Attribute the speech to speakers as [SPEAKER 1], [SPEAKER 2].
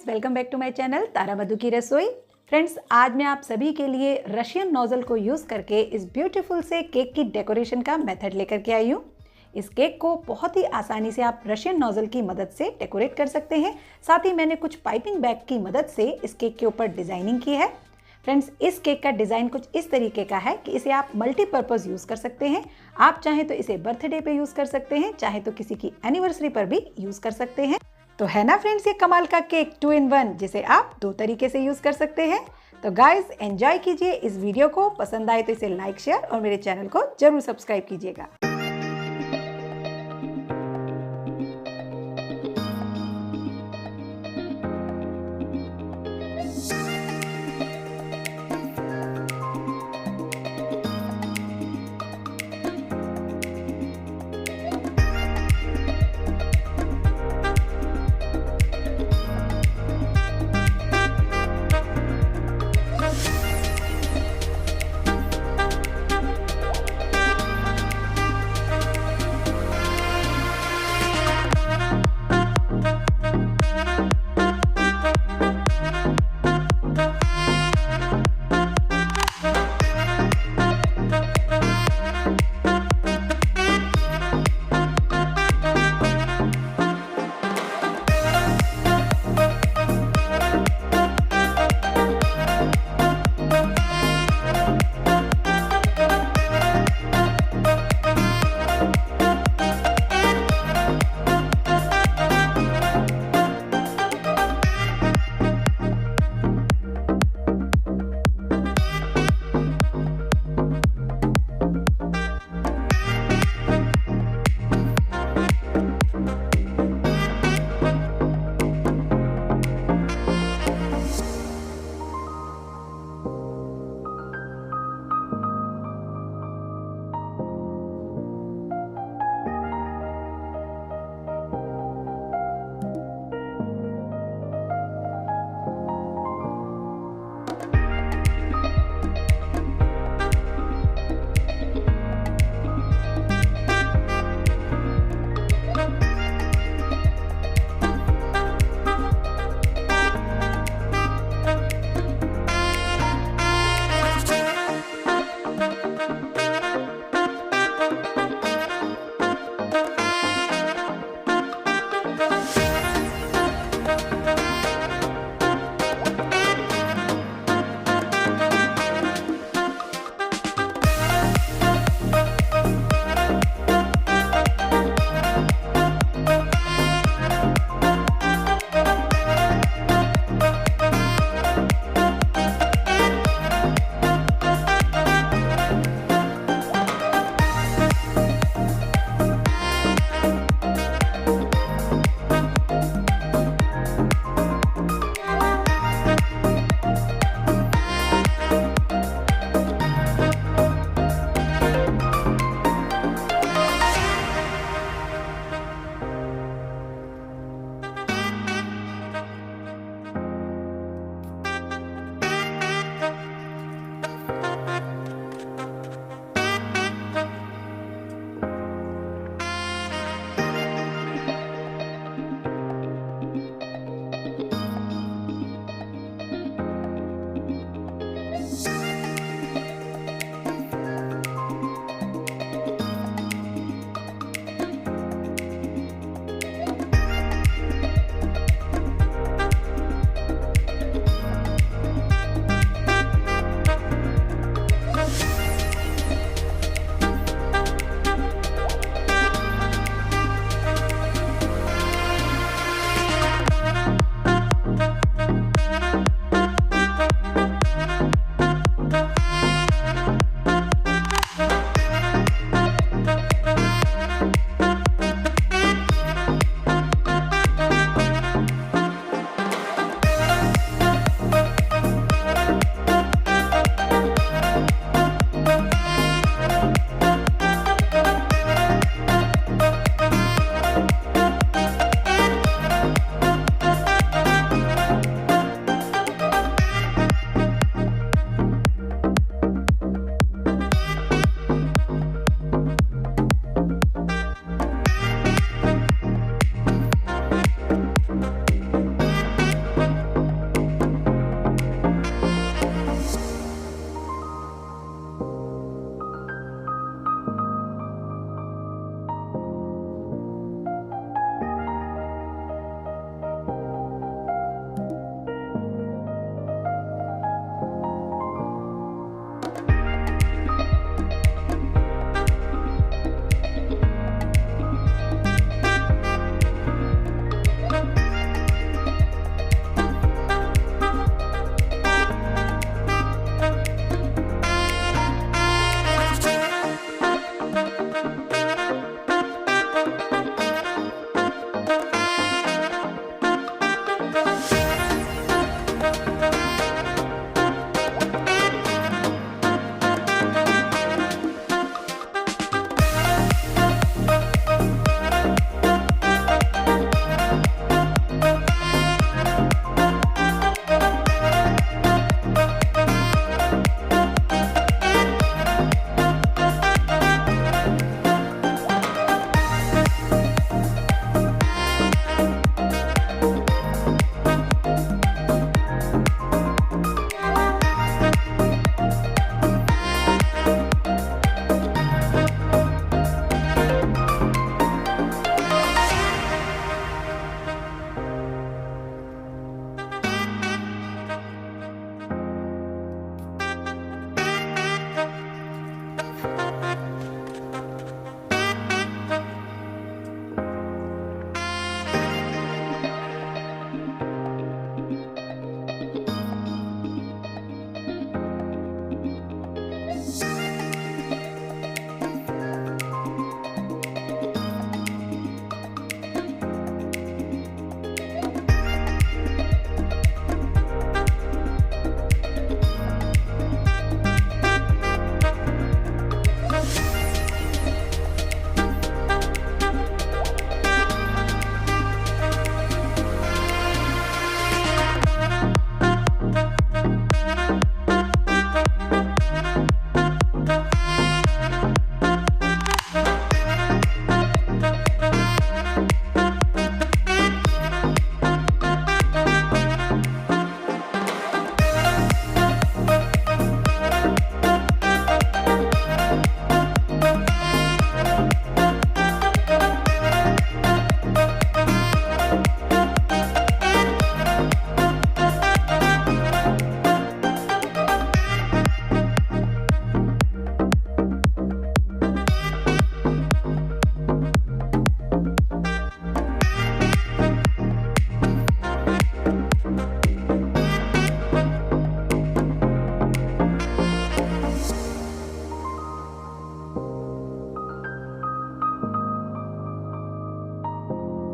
[SPEAKER 1] Friends, welcome back to my channel Taramadhu की रसोई। फ्रेंड्स, आज मैं आप सभी के लिए रशियन नोजल को यूज़ करके इस ब्यूटीफुल से केक की डेकोरेशन का मेथड लेकर के आई हूँ। इस केक को बहुत ही आसानी से आप रशियन नोजल की मदद से डेकोरेट कर सकते हैं। साथ ही मैंने कुछ पाइपिंग बैग की मदद से इस केक के ऊपर डिज़ाइनिंग की है। फ्रेंड्स, इस केक का डिज़ाइन कुछ इस तरीके का है कि इसे आप मल्टीपर्पज़ यूज़ कर सकते हैं। आप चाहें तो इसे बर्थडे पे यूज़ कर सकते हैं, चाहे तो किसी की एनिवर्सरी पर भी यूज़ कर सकते हैं। तो है ना फ्रेंड्स, ये कमाल का केक 2 in 1 जिसे आप 2 तरीके से यूज़ कर सकते हैं। तो गाइस, एंजॉय कीजिए इस वीडियो को। पसंद आए तो इसे लाइक, शेयर और मेरे चैनल को जरूर सब्सक्राइब कीजिएगा।